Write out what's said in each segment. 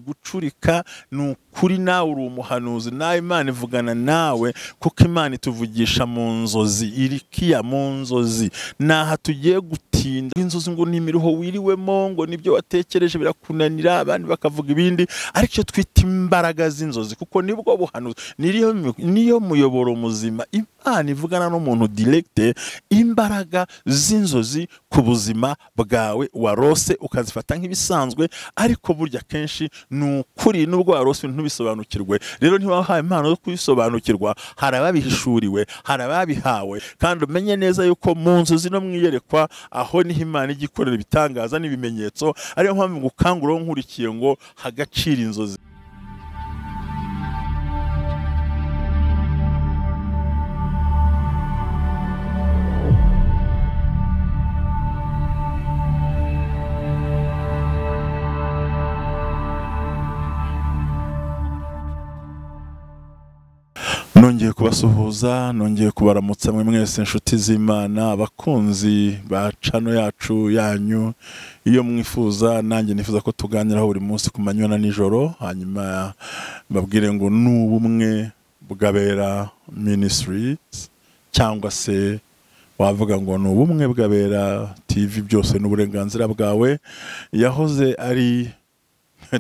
gucurika nukuri nawe uri umuhanuzi nawe Imana ivugana nawe kuko Imana ituvugisha mu nzozi irikiya mu nzozi naha tugiye gutinda inzozi ngo nimiruho wiriwemo ngo nibyo watekereje birakunanira abandi bakavuga ibindi ariko cyo twita imbaraga z'inzozi kuko nibwo buhanuzi niyo muyoboro muzima Imana ivugana n'umuntu direct imbaraga z'inzozi ku buzima bwawe warose ukazifata nk'ibisanzwe ariko burya kenshi nukuri nubwo warose ntubisobanukirwe rero ntiwahaye impano yo kwisobanukirwa harababihishuriwe harababihawe kandi umenye neza yuko mu nzozi no mwiyerekwa aho niho Imana igikorera ibitangaza n'ibimenyetso ariyo mpamvu gukanguraho nkurikiye ngo hagacira inzozi nongeye kubasuhuza nongeye kubaramutsa mwe mwese inshuti z'Imana abakunzi ba channel yacu yanyu iyo mwifuza nanjye nifuza ko tuganiraho buri munsi ku manywa na nijoro hanyuma babwire ngo n'ubumwe bw'abera ministries cyangwa se wavuga ngo n'ubumwe bw'abera TV byose n'uburenganzira bwawe yahoze ari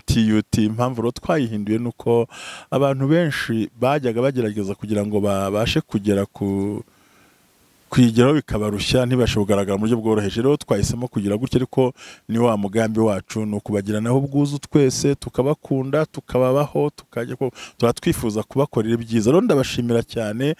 TUT impamvu ro twayihinduye nuko abantu benshi bajyaga bagerageza kugira ngo babashe kugera kwigeraho bikabarushya ntibashe kugaragara mu buryo bworoheje rero twahisemo kugira gutya ariko ni wa mugambi wacu no kubagiranaho ubwuzu twese tukabakunda tukababaho tukajya ko turatwifuza kubakorera ibyiza rero ndabashimira cyane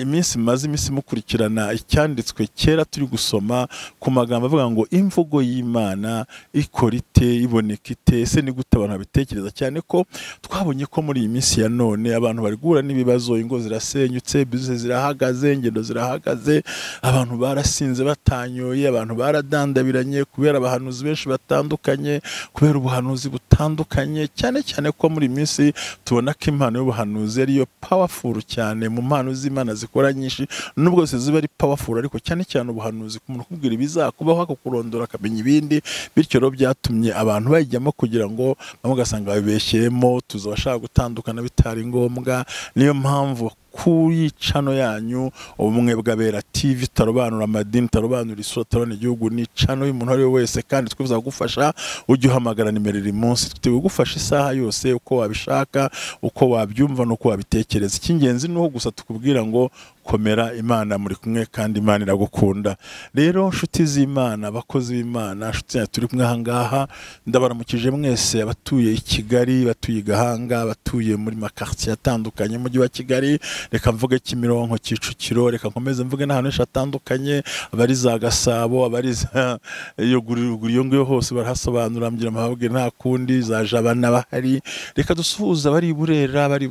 iminsi maze iminsi mukurikirana icyanditswe kera turi gusoma ku magambo avuga ngo imvugo y'Imana ikorite ibonekite se ni gute abantu babitekereza cyane ko twabonye ko muri iyi minsi ya none abantu bari guhura n'ibibazo ingo zirasenyutse business zirahagaze ingendo zirahagaze abantu barasinze batanyoye abantu baradandabiranye kubera abahanuzi benshi batandukanye kubera ubuhanuzi butandukanye cyane ko muri minsi tubona ko impano y'ubuhanuzi ariyo powerful cyane mu mpano z'Imana zikora nyinshi nubwo se ziba ari powerful ariko cyane ubuhanuzi ku muntu kubwira ibizakubaho akakurondora akamenya ibindi bityo rero byatumye abantu bayijyamo kugira ngo bamugasanga babeshyemo tuzabashaka gutandukana bitari ngombwa niyo mpamvu kuri channel yanyu ubumwe bw'abera TV tarobanura amadini tarobanura isura tarone igihugu ni channel y'umuntu ari wese kandi twifuza gufasha ujye uhamagara nimero iri munsi tugufasha isaha yose uko wabishaka uko wabyumva nuko wabitekereza ikingenzi nuho gusa tukubwira ngo komera Imana muri kumwe kandi Imana iragukunda rero nshuti z'Imana abakozi b'Imana nshuti turi kumwe ahangaha ndabaramukije mwese abatuye i Kigali batuye Gahanga batuye muri makartier atandukanye mu mujyi wa Kigali reka mvuge Kimironko Kicukiro reka nkomeze mvuge n'ahantu hatandukanye abari za Gasabo abari yo guriyo ngo hose barahasobanura mgira amabwe nta kundi za Jabana bahari reka dusuhuza bari Burera bari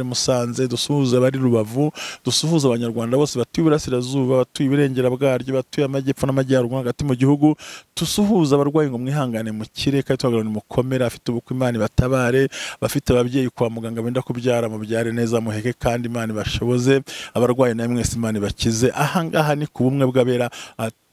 Musanze dusuhuza bari Rubavu dusuhuza abanyarwanda bose batuye Burasirazuba batuye Iburengera bwaryo batuye amajyepfo n'amajyaruguru hagati mu gihugu tusuhuza abarwayi ngo mwihangane mu kireka tuhagarane mukomera afite ubukwe Imana batabare bafite ababyeyi kwa muganga benda kubyara mu byare neza muheke kandi Imana bashoboze abarwayi na mwese Imana bakize ahangaha ni ku bumwe bw'abera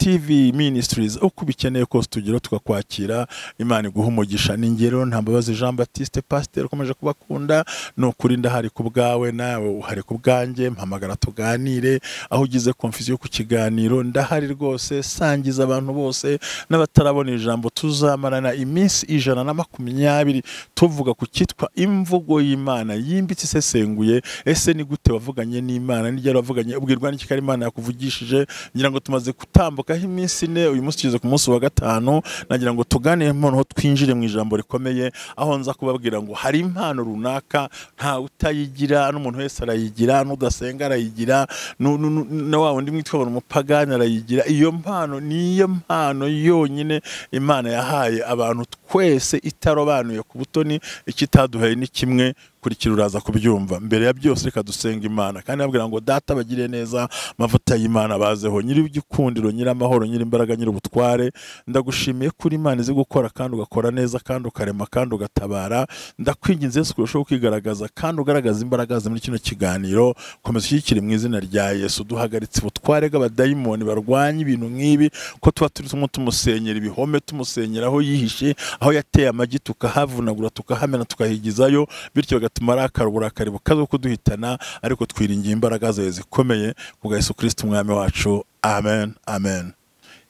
TV Ministries uko bikeneye ko tugero tukakwakira Imana iguha umugisha n'ingero ntambabazi Jean Baptiste Pasteur ukomeje kubakunda no kurinda hari ku bwawe nawe uhari ku bwanjye mpamagara tuganire aho ugize confusion ku kiganiro ndahari rwose sangiza abantu bose n'abatarabona ijambo tuzamarana iminsi 120 tuvuga ku kitwa imvugo y'Imana yimbitse isesenguye ese ni gute wavuganye n'Imana n'ijya wavuganye ubwirwa n'iki kari Imana yakuvugishije ngira ngo tumaze gutambuka iminsi ne uyu munsi kize ku munsi wa gatanu nagira ngo tuganire noneho twinjire mu ijambo rikomeye aho nza kubabwira ngo hari impano runaka nta utayigira n'umuntu wese arayigira n'udasenga arayigira na wa wundi mwitwa umupagani arayigira iyo mpano niyo mpano yonyine Imana yahaye abantu twese itarobanuye ku butoni ikitaduhaye ni kimwe kurikira uraza kubyumva. Mbere ya byose reka dusenga Imana kandi abwira ngo data bagire neza, amavuta y'Imana bazeho, nyiri igikundiro, nyiri amahoro, nyiri imbaraga, nyiri ubutware. Ndagushimiye kuri Imana izi gukora kandi ugakora neza kandi ukarema kandi ugatabara. Ndakwinginze Yesu kurushaho kwigaragaza kandi ugaragaza imbaraga muri kino kiganiro. Komeza ushyigikire mu izina rya Yesu. Duhagaritse ubutware bw'abadayimoni barwanya ibintu nk'ibi, ko tuba turimo tumusenyera ibihome, tumusenyera aho yihishe, aho yateye amagi tukahavunagura, tukahamena, tukahigizayo, bityo bigatuma arakara uburakari bukaza kuduhitana, ariko twiringiye imbaraga zawe zikomeye kubwa Yesu Kristo umwami wacu. Amen, amen.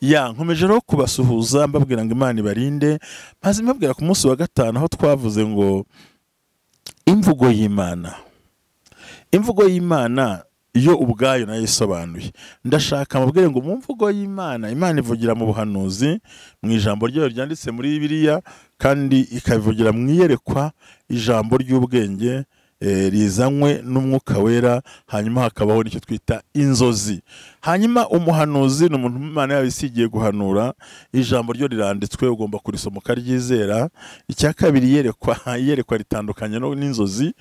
Nkomeje rero kubasuhuza mbabwira ngo Imana ibarinde, maze mbabwira ku munsi wa gatanu aho twavuze ngo imvugo y'Imana. Imvugo y'Imana iyo ubwayo nayo isobanuye. Ndashaka mubwire ngo mu mvugo y'Imana, Imana ivugira mu buhanuzi, mu ijambo ryayo ryanditse muri Bibiliya, kandi ikabivugira mu iyerekwa, ijambo ry'ubwenge rizanywe n'umwuka wera, hanyuma hakabaho nicyo twita inzozi. Hanyuma umuhanuzi ni umuntu Imana yabisigiye guhanura, ijambo ryo riranditswe, ugomba kurisoma ukaryizera. Icya kabiri, iyerekwa ritandukanye n'inzozi.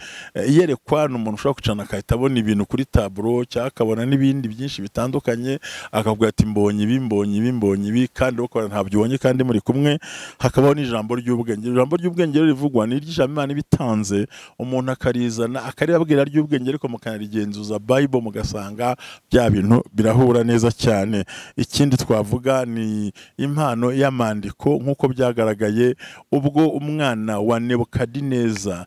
Iyerekwa ni umuntu ushobora kucana akahita abona ibintu kuri taburo, cyangwa akabona n'ibindi byinshi bitandukanye, akavuga ati mbonye ibi, mbonye ibi, mbonye ibi, kandi ukora ntabyo ubonye kandi muri kumwe. Hakabaho n'ijambo ry'ubwenge. Ijambo ry'ubwenge rivugwa ni iry'ijambo Imana ibitanze, umuntu akaribabwira ry'ubwenge, ariko mukanarigenzuza Bible mugasanga bya bintu birahura neza cyane. Ikindi twavuga ni impano y'amandiko, nk'uko byagaragaye ubwo umwana wa Nebukadineza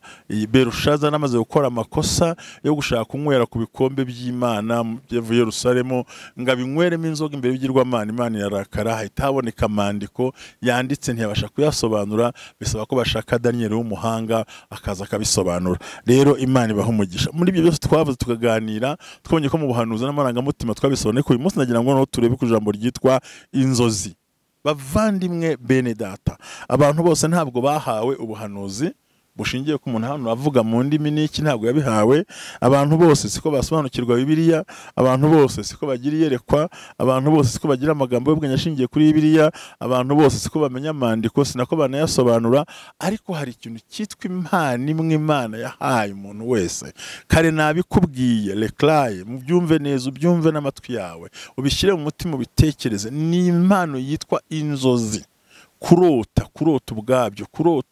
Berushaza namaze gukora amakosa yo gushaka kunywera ku bikombe by'Imana byavuye Yerusalemu, ngo abinyweremo inzoga imbere y'ibigirwamana. Imana irarakara, hahita haboneka amandiko yanditse, ntiyabasha kuyasobanura, bisaba ko bashaka Daniel w'umuhanga akaza akabisobanura. Rero Imana ibaha umugisha. Muri ibyo byose twavuze tukaganira, twabonye ko mu buhanuzi n'amarangamutima twabisobanuye, ko uyu munsi nagira ngo no turebe ku ijambo ryitwa inzozi. Bavandimwe bene data, abantu bose ntabwo bahawe ubuhanuzi bushingiye ku muntu hano avuga mu ndimi n'iki, ntabwo yabihawe. Abantu bose siko basobanukirwa Bibiliya, abantu bose siko bagira iyerekwa, abantu bose siko bagira amagambo y'ubwenge ashingiye kuri Bibiliya, abantu bose siko bamenya amandiko, sinako banayasobanura. Ariko hari ikintu cyitwa impano imwe Imana yahaye umuntu wese. Kare nabikubwiye, reclaye, mubyumve neza, ubyumve n'amatwi yawe, ubishyire mu mutima, ubitekereze. Ni impano yitwa inzozi. Kurota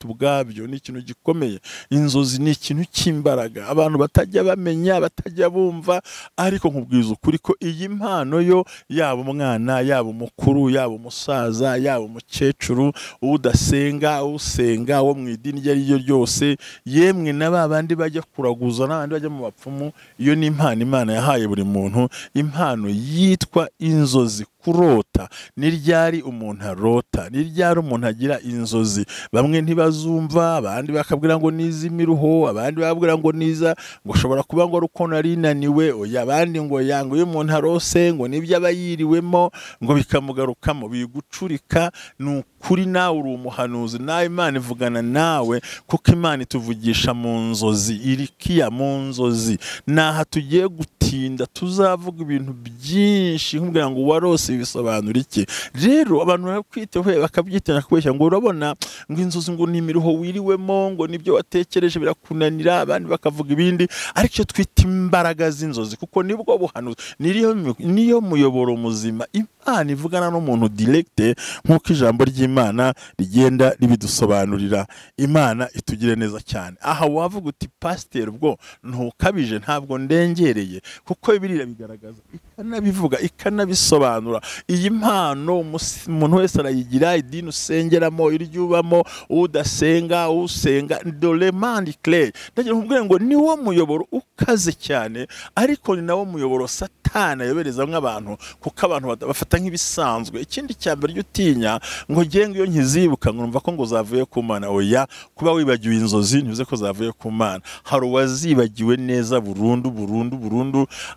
ubwabyo ni ikintu gikomeye. Inzozi ni ikintu cy'imbaraga abantu batajya bamenya, batajya bumva, ariko nkubwiza ukuri ko iyi mpano yo, yaba umwana, yaba umukuru, yaba umusaza, yaba umukecuru, udasenga, usenga, wo mu idini iryo ari ryo ryose, yemwe na babandi bajya kuraguza n'abandi bajya mu bapfumu, iyo ni impano Imana yahaye buri muntu. Impano yitwa inzozi. Kurota ni ryari umuntu arota, ni ryari umuntu agira inzozi. Bamwe ntibazumva, abandi bakabwira ngo nizimiruho, abandi babwira ngo niza, ngo ushobora kuba ngo uko narinaniwe, oya, abandi ngo yango iyo umuntu arose ngo nibyo abayiriwemo, ngo bikamugarukamo, bigucurika. Nukuri nawe uri umuhanuzi, nawe Imana ivugana nawe, kuko Imana ituvugisha mu nzozi, irikiya mu nzozi. Naha tugiye gutinda, tuzavuga ibintu byinshi, nkubwira ngo warose bisobanura iki. Rero abantu barakwiteho bakabyitana kubeshya ngo urabona ngo inzozi ngo nimiruho wiriwemo, ngo nibyo watekereje birakunanira, abandi bakavuga ibindi. Ariko cyo twita imbaraga z'inzozi, kuko nibwo buhanuzi, niyo muyoboro muzima. Imana ivugana n'umuntu direct, nk'uko ijambo ry'Imana rigenda ribidusobanurira. Imana itugire neza cyane. Aha wavuga uti pastor, ubwo ntukabije, ntabwo ndengereye, kuko Bibiliya bigaragaza, ikanabivuga, ikanabisobanura. Iyi mpano umuntu wese arayigira, idini usengeramo, iryubamo, udasenga, usenga, dolemandi clay. Ndagira nkubwire ngo niwo muyoboro ukaze cyane, ariko ni nawo muyoboro Satani ayobereza nk'abantu, kuko abantu bafata nk'ibisanzwe. Ikindi cyambere utinya ngo genga iyo nkizibuka ngumva ko ngo zavuye ku Mana. Oya, kuba wibagiwe inzozi ntibize ko zavuye ku Mana. Hari uwazibagiwe neza burundu,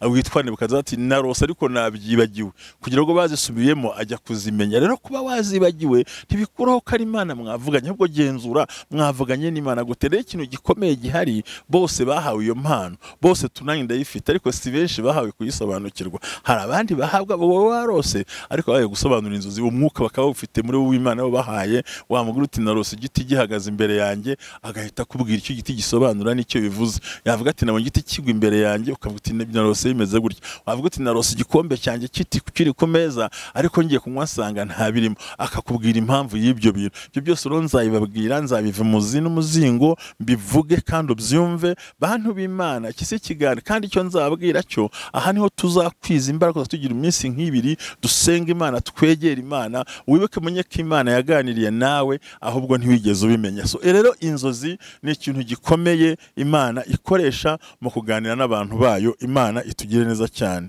witwa Nebukadineza ati narose zose ariko nabyibagiwe kugira ngo bazisubiyemo ajya kuzimenya. Rero kuba wazibagiwe ntibikuraho ko ari Imana mwavuganye, ahubwo genzura mwavuganye n'Imana gute. Rero ikintu gikomeye gihari, bose bahawe iyo mpano, bose tunanye ndayifite, ariko si benshi bahawe kuyisobanukirwa. Hari abandi bahabwa bo warose ariko bahaye gusobanura inzozi, umwuka bakaba ufite muri wo Imana bo bahaye. Wamugura uti narose igiti gihagaze imbere yanjye, agahita kubwira icyo giti gisobanura n'icyo bivuze. Yavuga ati nabonye igiti kigwa imbere yanjye, ukavuga uti narose bimeze gutya. Wavuga uti narose igikombe cyanjye kiri ku meza ariko ngiye kunywa nsanga nta birimo, akakubwira impamvu y'ibyo bintu. Ibyo byose rero nzabibabwira, nzabiva muzi n'umuzingo, mbivuge kandi ubyumve bantu b'Imana. Kisi kigana kandi icyo nzababwira cyo, aha niho tuzakwiza imbaraga tugira iminsi nk'ibiri dusenga Imana, twegera Imana. Wibuke menye ko Imana yaganiriye nawe, ahubwo ntiwigeze ubimenya. So rero inzozi ni ikintu gikomeye Imana ikoresha mu kuganira n'abantu bayo. Imana itugire neza cyane.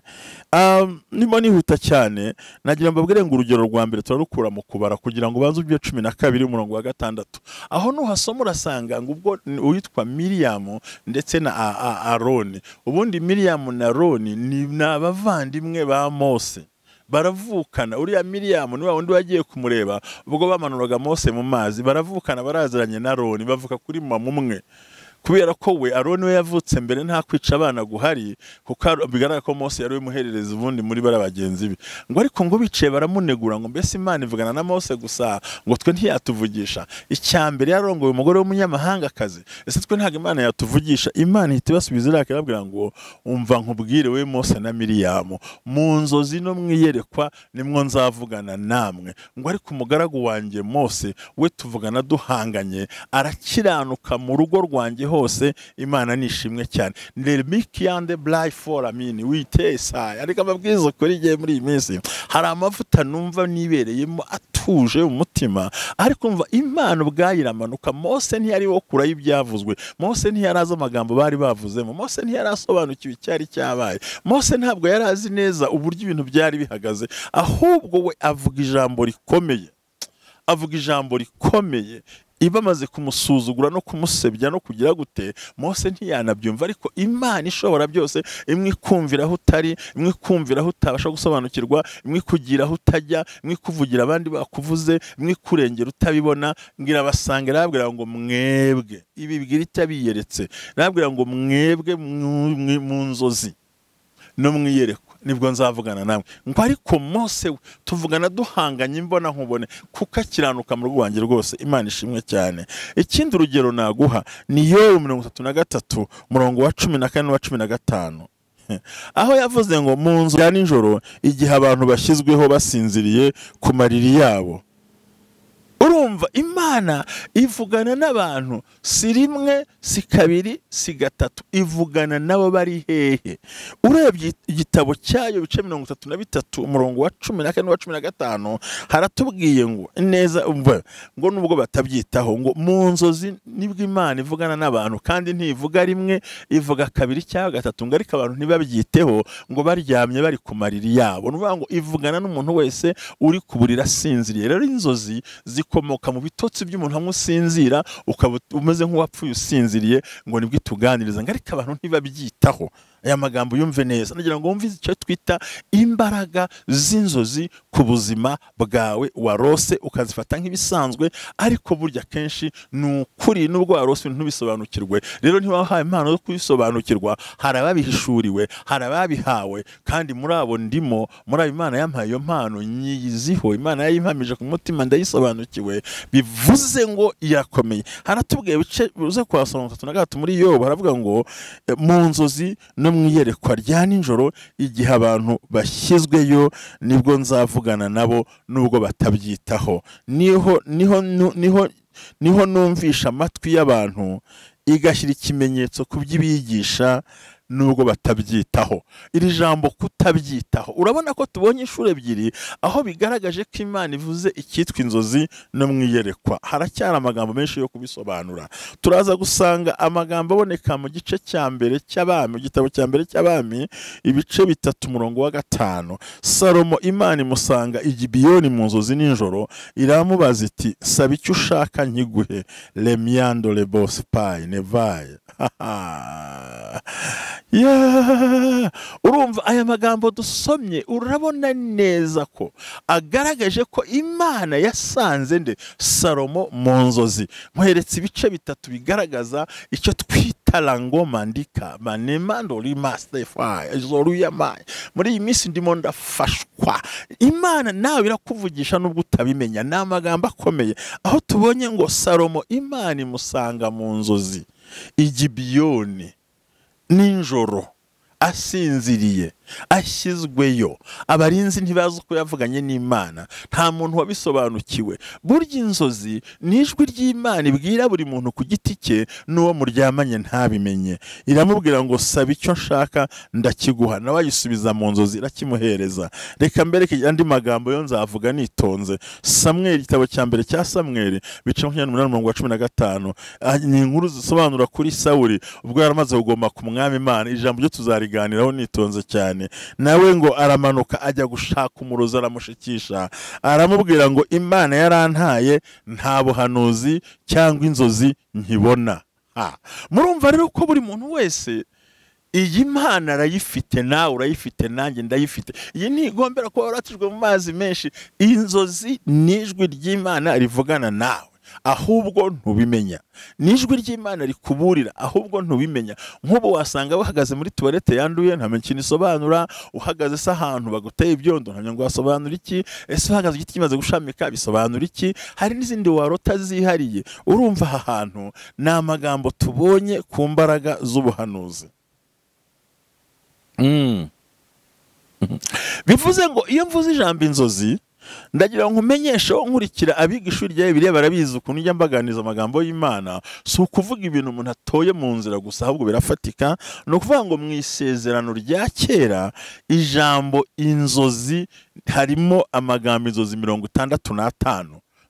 Nimo nihuta cyane, nagira mbabwire ngo urugero rwa mbere turarukura mu kubara kugira ngo banze ubyo 12 umurongo wa 6. Aho nuhasoma urasanga ngo ubwo uwitwa Miriam ndetse na Aroni. Ubundi Miriam na Aroni ni abavandimwe ba Mose, baravukana. Uriya Miriam ni wa wundi wagiye kumureba ubwo bamanuraga Mose mu mazi, baravukana, baraziranye na Aroni, bavuka kuri mama umwe. Kubera ko we Aroni we yavutse mbere nta kwica abana guhari, kuko bigaragara ko Mose yari umuherereza ubundi muri bara bagenzi be. Ngo ariko ngo bicaye baramunegura ngo mbese Imana ivugana na Mose gusa, ngo twe ntiyatuvugisha. Icyambere yarongoye umugore w'umunyamahanga kazi, ese twe ntago Imana yatuvugisha. Imana ihita basubiza iraka irabwira ngo umva nkubwire we Mose na Miriam, mu nzozi no mwiyerekwa nimwo nzavugana namwe. Ngo ariko umugaragu wanjye Mose we tuvugana duhanganye, arakiranuka mu rugo rwanjye hose. Imana nishimwe cyane. Nemikiande blai for amini witesa. Ariko amabwiriza kuri giye muri iyi minsi hari amavuta numva nibereyemo atuje umutima, ariko umva Imana ubwayiramanuka. Mose ntiyari wo kura y'ibyavuzwe, Mose ntiyaraza amagambo bari bavuzemo, Mose ntiyarasobanukiwe icyari cyabaye, Mose ntabwo yarazi neza uburyo ibintu byari bihagaze, ahubwo we avuga ijambo rikomeye, avuga ijambo rikomeye. Ibamaze kumusuzugura no kumusebya no kugira gute, Mose ntiyanabyumva. Ariko Imana ishobora byose, imwe ikumvira aho utari, imwe ikumvira aho utabasha gusobanukirwa, imwe kugira aho utajya, imwe kuvugira abandi bakuvuze, imwe kurengera utabibona. Ngira basange rabwira ngo mwebwe, ibi bwira itabiyeretse, rabwira ngo mwebwe mu nzozi no mwiyerekwa nibwo nzavugana namwe. Ngo ariko Mose tuvugana duhanganye imbona nkubone, kuko akiranuka mu rwanjye rwose. Imana ishimwe cyane. Ikindi urugero naguha ni Yobu 33 umurongo wa 14 n'uwa 15, aho yavuze ngo mu nzu ya nijoro igihe abantu bashyizweho basinziriye ku mariri yabo. Urumva Imana ivugana n'abantu si rimwe, si kabiri, si gatatu, ivugana nabo bari hehe. Urebye igitabo cyayo bice 33 umurongo wa 14 n'uwa 15 haratubwiye ngo neza ngo nubwo batabyitaho, ngo mu nzozi nibwo Imana ivugana n'abantu, kandi ntivuga rimwe, ivuga kabiri cyangwa gatatu. Ngo ariko abantu ntibabyiteho, ngo baryamye bari ku mariri yabo. Nuvuga ngo ivugana n'umuntu wese uri kuburira asinziriye. Rero inzozi zikomoka mu bitotsi by'umuntu amusinzira, ukaba umeze nk'uwapfuye usinziriye, ngo nibwo ituganiriza. Ngo ariko abantu ntibabyitaho. Aya magambo yumve neza, nagira ngo wumve icyo twita imbaraga z'inzozi ku buzima bwawe warose, ukazifata nk'ibisanzwe, ariko burya kenshi n'ukuri nubwo warose ntubisobanukirwe. Rero ntiwahaye impano yo kubisobanukirwa, hari ababihishuriwe, hari ababihawe, kandi muri abo ndimo, muri abo Imana yampaye iyo mpano nyiziho. Imana yayimpamije ku mutima ndayisobanukiwe, bivuze ngo irakomeye. Haratubwiye bice uze kwa 33 muri Yobu, haravuga ngo mu nzozi no mwiyerekwa rya nijoro igihe abantu bashyizweyo nibwo nzavugana nabo nubwo batabyitaho. Niho numvisha amatwi y'abantu igashyira ikimenyetso ku by'ibigisha nubwo batabyitaho. Iri jambo kutabyitaho, urabona ko tubonye inshuro ebyiri aho bigaragaje ko Imana ivuze icyitwa inzozi no mwiyerekwa. Haracyari amagambo menshi yo kubisobanura. Turaza gusanga amagambo aboneka mu gice cya mbere cy'Abami, igitabo cya mbere cy'Abami ibice 3 umurongo wa 5. Salomo Imana imusanga i Gibeyoni mu nzozi nijoro, iramubaza iti saba icyo ushaka nkiguhe. Lemiando lebos pai nevaye. urumva aya magambo dusomye urabona neza ko agaragaje ko Imana yasanze nde Salomo mu nzozi. Nkweretse ibice bitatu bigaragaza icyo twita langoma ndika manemando rimastefa ezoruyama. Muri iyi minsi ndimo ndafashwa. Imana nawe irakuvugisha nubwo utabimenya. Ni amagambo akomeye aho tubonye ngo Salomo Imana imusanga mu nzozi Igibiyoni ninjoro asinziriye ashyizweyo. Abarinzi ntibazi uko yavuganye n'Imana, nta muntu wabisobanukiwe. Burya inzozi n'ijwi ry'Imana ibwira buri muntu ku giti cye, n'uwo muryamanye ntabimenye. Iramubwira ngo saba icyo nshaka ndakiguha, nawe ayisubiza mu nzozi irakimuhereza. Reka mbereke andi magambo yo nzavuga nitonze. Samweli, igitabo cya mbere cya Samweli, bice 28:15. Ni inkuru zisobanura kuri Sawuli ubwo yaramaze kugoma ku mwami Imana. Ijambo ryo tuzariganiraho nitonze cyane. Nawe ngo aramanuka ajya gushaka umurozi aramushikisha, aramubwira ngo Imana yarantaye, nta buhanuzi cyangwa inzozi nkibona. Murumva rero ko buri muntu wese iyi Mana arayifite, nawe urayifite, nanjye ndayifite. Iyi ntigombera ko waratijwe mu mazi menshi. Inzozi n'ijwi ry'Imana rivugana nawe, ahubwo ntubimenya. Nijwi ry'Imana rikuburira, ahubwo ntubimenya. Nk'ubu wasanga bahagaze muri toilette yanduye, nta menshi nisobanura. Uhagaze se ahantu baguteye ibyondo, nta ngo wasobanura iki. Ese uhagaze igiti kimaze gushamika, bisobanura iki. Hari n'izindi warota zihariye. Urumva aha hantu ni amagambo tubonye ku mbaraga z'ubuhanuzi. Bivuze ngo iyo mvuze ijambo inzozi, ndagira ngo umenyeshe nkurikira abiga ishuri rya Bibiliya barabizi ukuntu njya mbaganiza amagambo y'Imana. Si ukuvuga ibintu umuntu atoye mu nzira gusa, ahubwo birafatika. Ni ukuvuga ngo mu isezerano rya kera ijambo inzozi harimo amagambo inzozi 65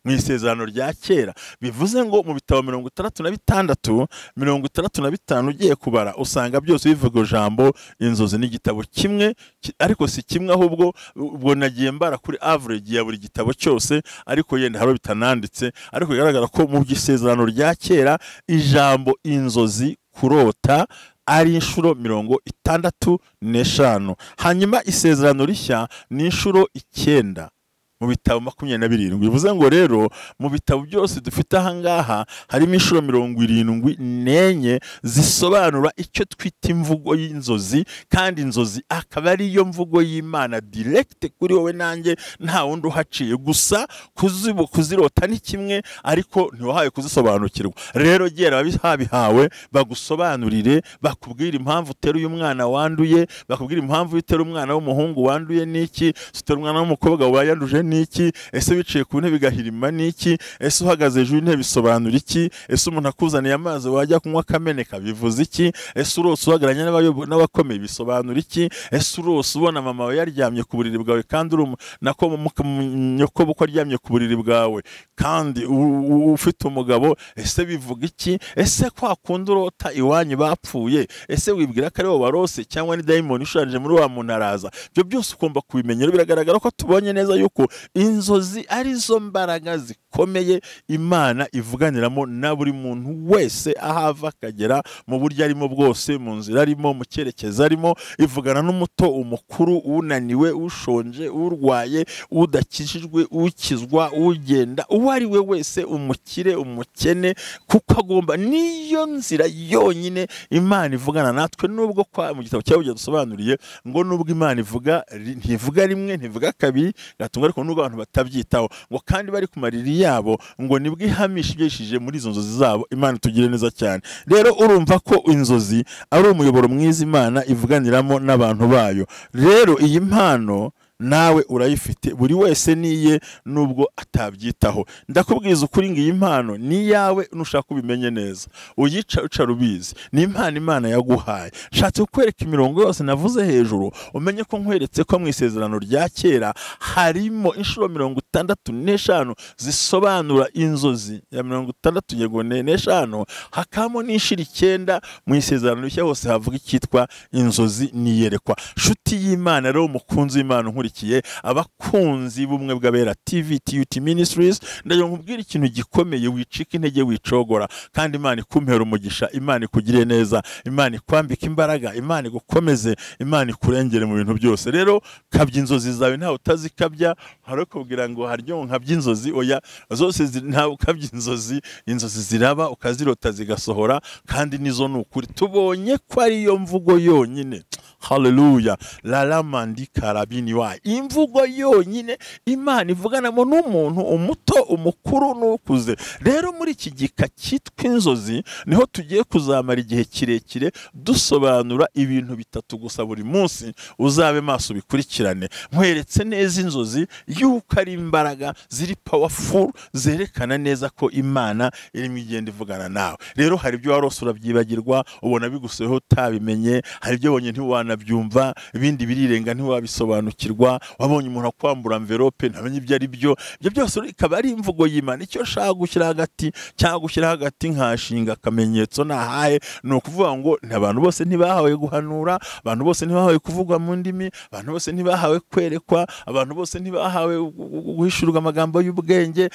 mu isezerano rya kera. Bivuze ngo mu bitabo 66, 65 ugiye kubara usanga byose bivuga ijambo inzozi. N'igitabo kimwe, ariko si kimwe, ahubwo ubwo nagiye mbara kuri average ya buri gitabo cyose, ariko yenda haro bitananditse. Ariko bigaragara ko mu isezerano rya kera ijambo inzozi kurota ari inshuro 65. Hanyuma isezerano rishya ni inshuro 9 mu bitabo 27. Bivuze ngo rero mu bitabo byose dufite aha ngaha harimo inshuro 74 zisobanura icyo twita imvugo y'inzozi, kandi inzozi akaba ari yo mvugo y'Imana direct kuri wowe nanjye, nta wundi uhaciye. Gusa kuzirota ni kimwe, ariko ntiwahaye kuzisobanukirwa. Rero gera babihawe bagusobanurire, bakubwira impamvu uteruye umwana wanduye, bakubwira impamvu utera umwana w'umuhungu wanduye niki, utera umwana w'umukobwa wayanduje niki, ese wicaye ku ntebe igahirima niki, ese uhagaze hejuru y'intebe bisobanura iki, ese umuntu akuzaniye amazi wajya kunywa akameneka bivuze iki, ese urose uhagaranye n'abakomeye bisobanura iki, ese urose ubona mama wawe yaryamye ku buriri bwawe kandi nako nyoko buko aryamye ku buriri bwawe kandi ufite umugabo, ese bivuga iki, ese kwa kundi urota iwanyu bapfuye, ese wibwira ko ari bo barose cyangwa ni daimoni ushanje muri wa muntu araza. Byo byose ugomba kubimenyera. Biragaragara ko tubonye neza yuko inzozi ari zo mbaraga zikomeye Imana ivuganiramo na buri muntu wese ahava akagera, mu buryo arimo bwose, mu nzira arimo, mu cyerekezo arimo. Ivugana n'umuto, umukuru, unaniwe, ushonje, urwaye, udakijijwe, ukizwa, ugenda, uwo ari we wese, umukire, umukene, kuko agomba. Niyo nzira yonyine Imana ivugana natwe. Nubwo kwa mu gitabo cyawe dusobanuriye ngo nubwo Imana ivuga, ntivuga rimwe, ntivuga kabiri gatunga, ariko nubwo abantu batabyitaho ngo kandi bari ku mariri yabo ngo nibwo ihamishije muri izo nzozi zabo. Imana tugire neza cyane. Rero urumva ko inzozi ari umuyoboro mwiza Imana ivuganiramo n'abantu bayo. Rero iyi mpano nawe urayifite, buri wese niye nubwo atabyitaho. Ndakubwiza ukuri ngo iyi mpano ni yawe, nushaka ubimenye neza, uyica rubizi. Ni impano Imana yaguhaye. Nshatse kukwereka imirongo yose navuze hejuru, umenye ko nkweretse ko mu isezerano rya kera harimo inshuro 65 zisobanura inzozi ya 60 yego 5, hakamo n'inshuro 9 mu isezerano rishya hose havuga icyitwa inzozi niyerekwa. Shuti y'Imana rero, umukunzi w'Imana abadukurikiye abakunzi b'umwe bw'abera TV TUT Ministries, ndagira nkubwire ikintu gikomeye, wicika intege wicogora, kandi Imana ikumpera umugisha, Imana ikugire neza, Imana ikwambika imbaraga, Imana igukomeze, Imana ikurengere mu bintu byose. Rero kabya inzozi zawe ntawe utazikabya, hari kubwira ngo haryo nkabya inzozi, oya zose ntawe ukabya inzozi ziraba ukazirota zigasohora, kandi nizo nukuri. Tubonye ko ariyo mvugo yonyine, haleluya, lalamandi karabini wa, imvugo yonyine Imana ivuganamo n'umuntu umuto umukuru n'ukuze. Rero muri iki gika cyitwa inzozi niho tugiye kuzamara igihe kirekire dusobanura ibintu bitatu gusa buri munsi, uzabe maso bikurikirane, nkweretse neza inzozi yuko ari imbaraga ziri powerful, zerekana neza ko Imana irimo igenda ivugana nawe. Rero hari ibyo warose urabyibagirwa, ubona bigusoyeho utabimenye, hari ibyo wabonye ntiwanabyumva, ibindi birirenga ntiwabisobanukirwa, wabonye umuntu akwambura envelope ntamenye ibyo ari byo. Ibyo byose ikaba ari imvugo y'Imana. Icyo nshaka gushyira hagati cyangwa gushyira hagati nkashinga akamenyetso nahaye, ni ukuvuga ngo abantu bose ntibahawe guhanura, abantu bose ntibahawe kuvugwa mu ndimi, abantu bose ntibahawe kwerekwa, abantu bose ntibahawe guhishurwa amagambo y'ubwenge,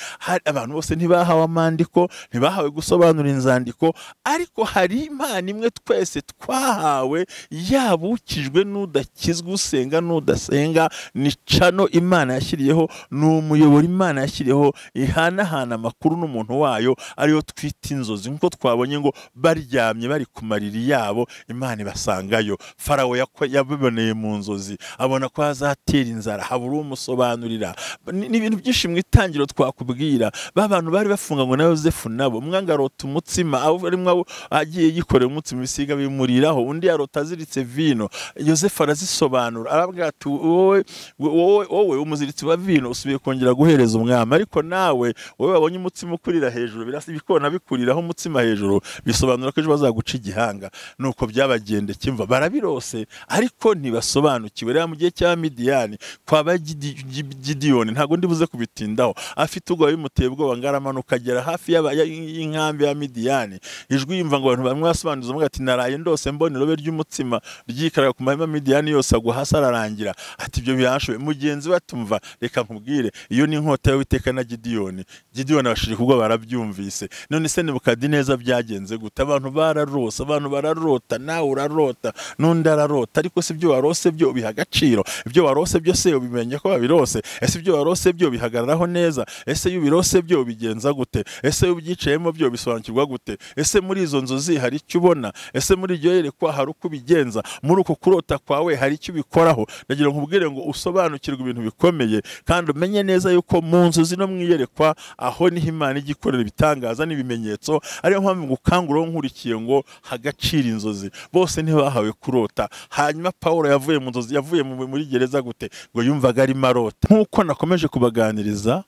abantu bose ntibahawe amandiko, ntibahawe gusobanura inzandiko, ariko hari impano imwe twese twahawe, yabukijwe n'udakizwe, usenga n'udasenga. Ni cano Imana yashyiriyeho, ni umuyoboro Imana yashyiriyeho ihanahana amakuru n'umuntu wayo, ariyo twita inzozi. Nkuko twabonye ngo baryamye bari ku mariri yabo, Imana ibasangayo. Farawo yabiboneye mu nzozi, abona ko azatera inzara, habura umusobanurira. Ni ibintu byinshi mu itangiro twakubwira. Bantu bari bafunganywe na Yosefu nabo, umwe arota umutsima, arimwe agiye yikorera umutsima, ibisiga bimuriraho, undi yarota aziritse vino. Yosefu arazisobanura, arabwira ati wowe umuziritsi wa vino usubiye kongera guhereza umwami, ariko nawe wowe wabonye umutsima ukurira hejuru, birasibikona bikuriraho umutsima hejuru, bisobanura ko ejo bazaguca igihanga. Nuko byabagendekeye, imva barabirose ariko ntibasobanukiwe. Rero mu gihe cya Midiyani kwaba Gidiyoni, ntago ndibuze kubitindaho, afite ubwoba bimuteye ubwoba, ngaramanuka agera hafi y'inkambi ya Midiyani. Ijwi yumva ngo abantu bamwe basobanuza umwe ati naraye ndose mbona irobe ry'umutsima ryikaraga ku mahema Midiyani yose agwa hasi ararangira. Ati ibyo byanshobe. Mugenzi we atumva, reka nkubwire, iyo ni inkota y'Uwiteka na Gidiyoni. Gidiyoni abashirika ubwo barabyumvise. None se Nebukadineza byagenze gute? Abantu bararose, abantu bararota, nawe urarota, n'undi ararota, ariko si ibyo warose byo biha agaciro. Ibyo warose byo se ubimenye ko babirose? Ese ibyo warose byo bihagararaho neza? Ese iyo ubirose byo bigenza gute? Ese iyo ubyicayemo byo bisobanukirwa gute? Ese muri izo nzozi hari icyo ubona? Ese muri iryo yerekwa hari uko ubigenza? Muri uko kurota kwawe hari icyo ubikoraho? Ndagira nkubwire ngo usobanukirwe ibintu bikomeye, kandi umenye neza yuko mu nzozi no mwiyerekwa aho niho Imana igikorera ibitangaza n'ibimenyetso. Ariyo mpamvu ngukanguraho nkurikiye ngo hagacira inzozi. Bose ntibahawe kurota. Hanyuma Pawulo yavuye mu nzozi, yavuye muri gereza gute? Ngo yumvaga ari marota. Nkuko nakomeje kubaganiriza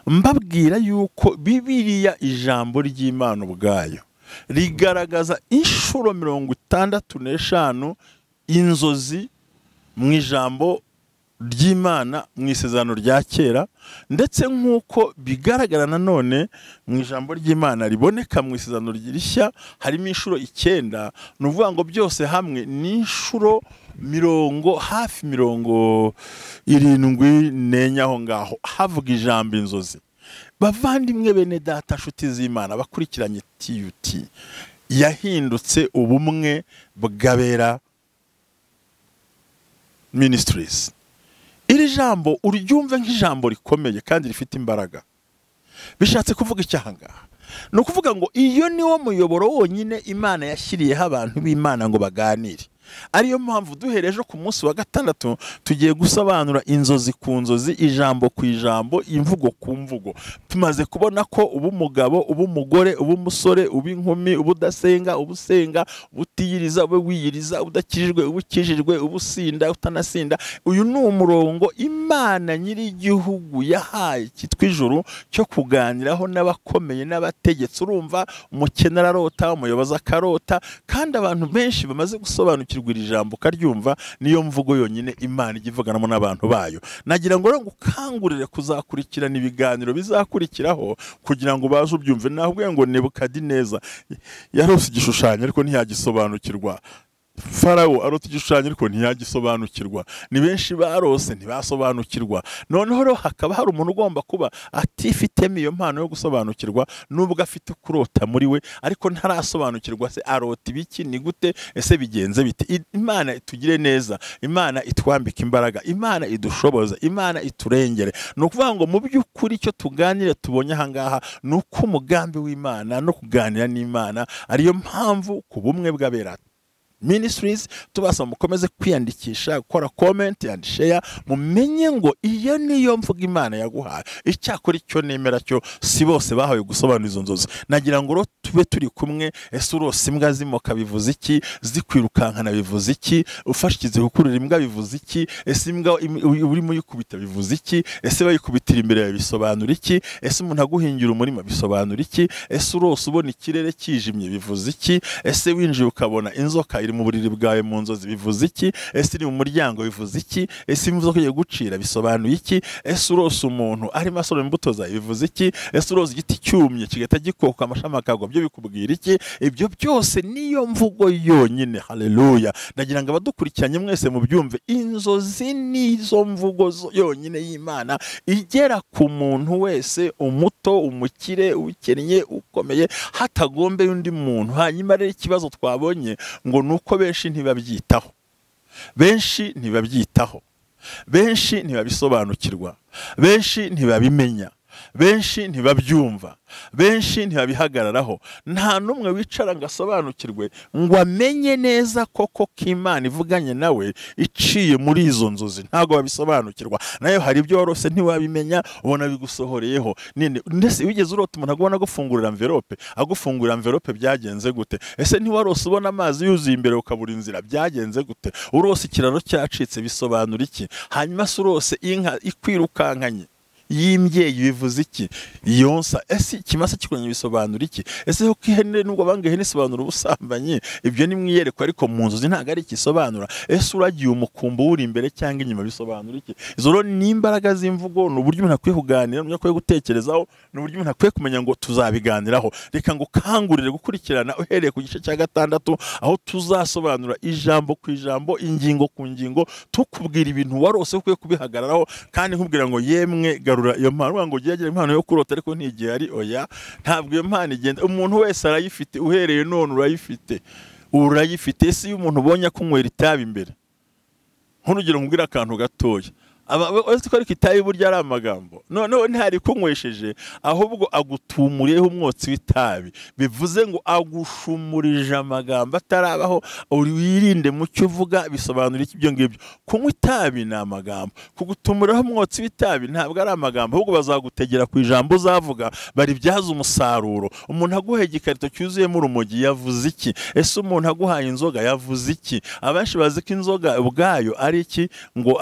mbabwira yuko Bibiliya, ijambo ry'Imana ubwayo, rigaragaza inshuro 65 inzozi mu ijambo ry'Imana mu isezerano rya kera, ndetse nk'uko bigaragara nanone mu ijambo ry'Imana riboneka mu isezerano rishya, harimo inshuro 9. Ni ukuvuga ngo byose hamwe ni inshuro hafi 74 aho ngaho havuga ijambo inzozi. Bavandimwe bene data, nshuti z'Imana bakurikiranye TUT, yahindutse ubumwe bw'abera Ministries. Iri jambo uryumve nk'ijambo rikomeye kandi rifite imbaraga. Bishatse kuvuga icyahangaha, ni ukuvuga ngo iyo niwo muyoboro wonyine Imana yashyiriyeho abantu b'Imana ngo baganire. Ariyo mpamvu duhereje ku munsi wa gatandatu tugiye gusobanura inzozi ku nzozi, ijambo ku ijambo, imvugo ku mvugo. Tumaze kubona ko ubu umugabo, ubu umugore, ubu umusore, ubu inkumi, ubu udasenga, ubu usenga, ubutiyiriza, ube wiyiriza, udakijijwe, ubu ukijijwe, ubu usinda, utanasinda. Uyu ni umurongo Imana nyiri igihugu yahaye cyitwa ijuru cyo kuganiraho n'abakomeye n'abategetsi. Urumva, umukene ararota, umuyobozi akarota, kandi abantu benshi bamaze gusobanukirwa iri jambo karyumva. Niyo mvugo yonyine Imana igivuganamo n'abantu bayo. Nagira ngo ngukangurire kuzakurikirana ibiganiro bizakurikiraho kugira ngo baze ubyumve. Nahubwo ngo Nebukadineza yarose igishushanyo ariko ntiyagisobanukirwa. Farawo arota igishushanyo ariko ntiyagisobanukirwa, ni benshi barose ntibasobanukirwa. Noneho rero hakaba hari umuntu ugomba kuba atifitemo iyo mpano yo gusobanukirwa, nubwo afite kurota muri we ariko ntarasobanukirwa. Se arota ibiki, ni gute, ese bigenze bite? Imana itugire neza, Imana itwambika imbaraga, Imana idushoboza, Imana iturengere. Ni ukuvuga ngo mu by'ukuri icyo tuganire tubonye ahangaha ni uko umugambi w'Imana no kuganira n'Imana ariyo mpamvu ku bumwe bw'abera Ministries tubasaba mukomeze kwiyandikisha, gukora comment and share, mumenye ngo iyo niyo mvuga Imana yaguhaye. Icyakora icyo nemera cyo si bose bahawe gusobanura izo nzozi. Nagira ngo tube turi kumwe. Ese urose imbwa zimoka bivuze iki? Zikwirukankana bivuze iki? Ufashikize gukurura imbwa bivuze iki? Ese imbwa urimo yikubita bivuze iki? Ese bayikubitira imbere bisobanura iki? Ese umuntu aguhingira umurima bisobanura iki? Ese urose ubona ikirere kijimye bivuze iki? Ese winjiye ukabona inzoka mu buriri bwawe mu nzozi bivuze iki? Ese iri mu muryango bivuze iki? Ese inzoka igiye gucira bisobanuye iki? Ese urose umuntu arimo asoroma imbuto zawe bivuze iki? Ese urose igiti cyumye kigahita gikoka amashami akagwa byo bikubwira iki? Ibyo byose niyo mvugo yonyine. Haleluya. Ndagira ngo abadukurikiranye mwese mu byumve, inzozi nizo mvugo yonyine y'Imana igera ku muntu wese, umuto, umukire, ukennye, ukomeye, hatagombeye undi muntu. Hanyuma rero ikibazo twabonye ngo nuko benshi ntibabyitaho, benshi ntibabyitaho, benshi ntibabisobanukirwa, benshi ntibabimenya, benshi ntibabyumva, benshi ntibabihagararaho. Nta numwe wicara ngo asobanukirwe ngo amenye neza koko ko Imana ivuganye nawe iciye muri izo nzozi. Ntago babisobanukirwa. Nayo hari ibyo warose ntiwabimenya, ubona bigusohoreyeho. Ndetse wigeze urota umuntu agubona agufungurira envelope, agufungurira envelope byagenze gute? Ese ntiwarose ubona amazi yuzuye imbere ukabura inzira, byagenze gute? Urose ikiraro cyacitse bisobanura iki? Hanyuma se urose inka ikwirukankanye y'imbyeyi bivuze iki? Yonsa. Ese ikimasa kikonye bisobanura iki? Ese ho ihene nubwo banga ihene isobanura ubusambanyi, ibyo ni mwiyerekwa ariko mu nzozi ntago ari ikisobanura. Ese uragiye umukumbu uri imbere cyangwa inyuma bisobanura iki? Izo rero ni imbaraga z'imvugo, ni uburyo umuntu akwiye kuganira, umuntu akwiye gutekerezaho, ni uburyo umuntu akwiye kumenya ngo tuzabiganiraho. Reka ngo kangurire gukurikirana uhereye ku gice cya 6 aho tuzasobanura ijambo ku ijambo, ingingo ku ngingo, tukubwira ibintu warose ukwiye kubihagararaho, kandi nkubwira ngo yemwe iyo mpano ngo ugerageje impano yo kurota ariko ntigiye ari oya. Ntabwo iyo mpano igenda, umuntu wese arayifite, uhereye none urayifite. Ese iyo umuntu ubonye akunywera itabi imbere, nk'urugero nkubwira akantu gatoya, uretse ko ariko itabi burya ari amagambo, noneho ntihari kunywesheje, ahubwo agutumuriyeho umwotsi w'itabi, bivuze ngo agushumurije amagambo atarabaho. Wirinde mu cyo uvuga, bisobanura iki ibyo ngibyo? Kunywa itabi ni amagambo, kugutumuriraho umwotsi w'itabi ntabwo ari amagambo, ahubwo bazagutegera ku ijambo uzavuga, baribyaza umusaruro. Umuntu aguhaye igikarito cyuzuyemo urumogi yavuze iki? Ese umuntu aguhaye inzoga yavuze iki? Abenshi bazi ko inzoga ubwayo ari iki, ngo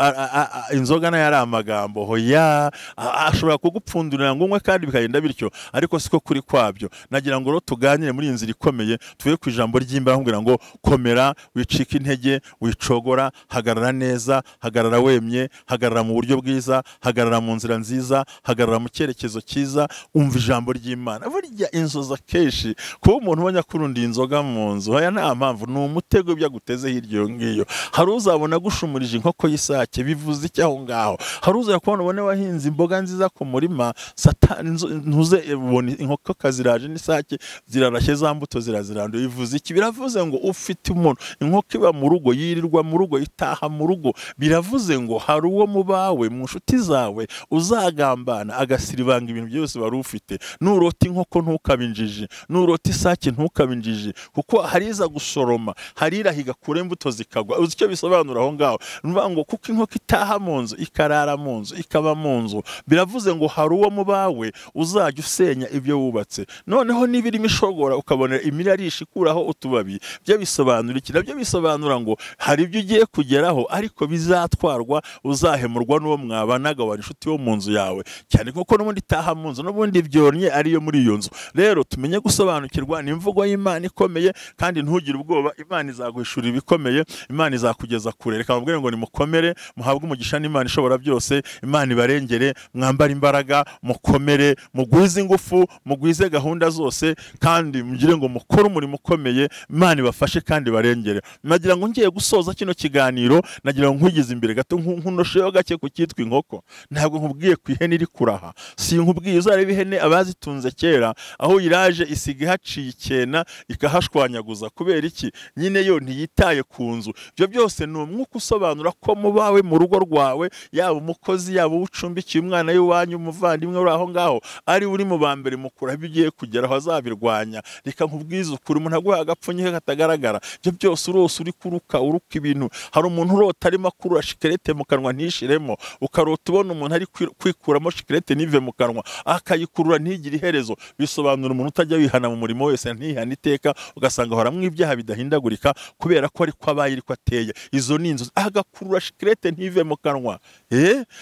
inzoga nayo ari amagambo. Hoya, ashobora kugupfundurira ngo unywe kandi bikagenda bityo, ariko siko kuri kwabyo. Nagira ngo rero tuganire muri inzira ikomeye, tuvuye ku ijambo ry'Imana kugira ngo komera, wicika intege, wicogora, hagarara neza, hagarara wemye, hagarara mu buryo bwiza, hagarara mu nzira nziza, hagarara mu cyerekezo cyiza, umva ijambo ry'Imana. Burya inzozi akenshi kuba umuntu ubonye akurundiye inzoga mu nzu, hoya nta mpamvu, ni umutego byaguteze hirya iyo ngiyo. Hari uzabona gushumurije inkoko y'isake, bivuze icyo aho ngaho. Hari uzaya kubona ubone wahinze imboga nziza ku murima, satani ntuze ubone inkoko kaziraje n'isake zirarashye za mbuto ziraziranduye, bivuze iki? Biravuze ngo ufite umuntu, inkoko iba mu rugo, yirirwa mu rugo, itaha mu rugo, biravuze ngo hari uwo mu bawe, mu nshuti zawe uzagambana agasiribanga ibintu byose wari ufite. Nurota inkoko ntukabinjije, nurota isake ntukabinjije, kuko hariza gusoroma, harirahiga kure imbuto zikagwa. Uzi icyo bisobanura aho ngaho? Nuvuga ngo kuko inkoko itaha mu nzu, ikarara mu nzu, ikaba mu nzu, biravuze ngo hari uwo mu bawe uzajya usenya ibyo wubatse. Noneho niba irimo ishogora ukabona imirarisha ikuraho utubabi, byo bisobanura iki? Nabyo bisobanura ngo hari ibyo ugiye kugeraho ariko bizatwarwa, uzahemurwa n'uwo mwabanaga, wari inshuti wo mu nzu yawe, cyane kuko n'ubundi itaha mu nzu, n'ubundi byonnye ariyo muri iyo nzu. Rero tumenye gusobanukirwa n'imvugo y'Imana ikomeye, kandi ntugire ubwoba, Imana izaguhishurira ibikomeye, Imana izakugeza kure. Reka mbabwire ngo nimukomere, muhabwe umugisha n'Imana. y'Imana ishobora byose. Imana ibarengere, mwambare imbaraga, mukomere, mugwize ingufu, mugwize gahunda zose, kandi mugire ngo mukore umurimo ukomeye. Imana ibafashe kandi barengere. Nagira ngo ngiye gusoza kino kiganiro, nagira ngo nkwigize imbere gato nkunosheho gake ku cyitwa inkoko. Ntabwo nkubwiye ku ihene iri kuraha, si nkubwiye uzareba ihene abazitunze kera aho iraje isiga ihaciye ikena ikahashwanyaguza. Kubera iki? Nyine yo ntiyitaye ku nzu. Ibyo byose ni umwuka usobanura ko mubawe mu rugo rwawe, yaba umukozi, yaba ucumbikiye umwana w'iwanyu, umuvandimwe uri aho ngaho, ari uri mu bambere mukura bigiye kugera aho azabirwanya. Reka nkubwize ukuri, umuntu aguha agapfunyika katagaragara. Ibyo byose urose uri kuruka ibintu. Hari umuntu urota arimo akurura shikarete mu kanwa ntishiremo, ukarota ubona umuntu ari kwikuramo shikarete nive mu kanwa, akayikurura ntigire iherezo. Bisobanura umuntu utajya wihana mu murimo wese, ntihana iteka, ugasanga horamwe ibyaha bidahindagurika kubera ko ariko abaye ariko ateye. Izo ni inzu. Agakurura shikarete ntive mu kanwa.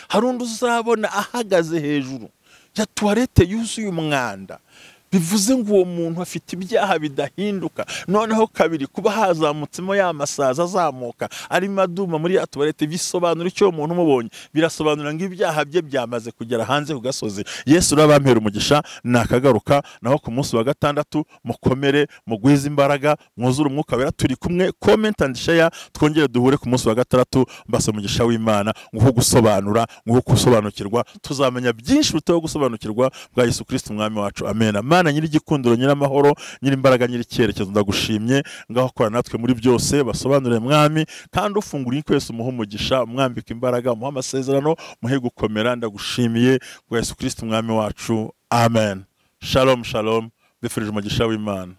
Hari undi uzabona ahagaze hejuru ya tuwarete yuzuye umwanda. Bivuze ngo uwo muntu afite ibyaha bidahinduka. Noneho kabiri, kuba hazamutsemo ya masaza azamuka ari maduma muri ya tuwarete, bisobanura icyo umuntu umubonye. Birasobanura ngo ibyaha bye byamaze kugera hanze ku gasozi. Yesu urabampera umugisha, nakagaruka naho ku munsi wa gatandatu. Mukomere, mugwize imbaraga, mwuzure umwuka wera. Turi kumwe, comment and share, twongere duhure ku munsi wa gatandatu. Mbase umugisha w'Imana, nguho gusobanura, nguho gusobanukirwa. Tuzamenya byinshi bitaho gusobanukirwa bwa Yesu Kristo umwami wacu. Amen. Mana nyiri igikundiro, nyiri amahoro, nyiri imbaraga, nyiri icyerekezo, ndagushimye. Ngaho kora natwe muri byose, basobanurire mwami, kandi ufungura inkwese umuha umugisha, umwambika imbaraga, umuha amasezerano, muhe gukomera. Ndagushimiye bwa Yesu Kristo umwami wacu. Amen. Shalom shalom. Bifurije umugisha w'Imana.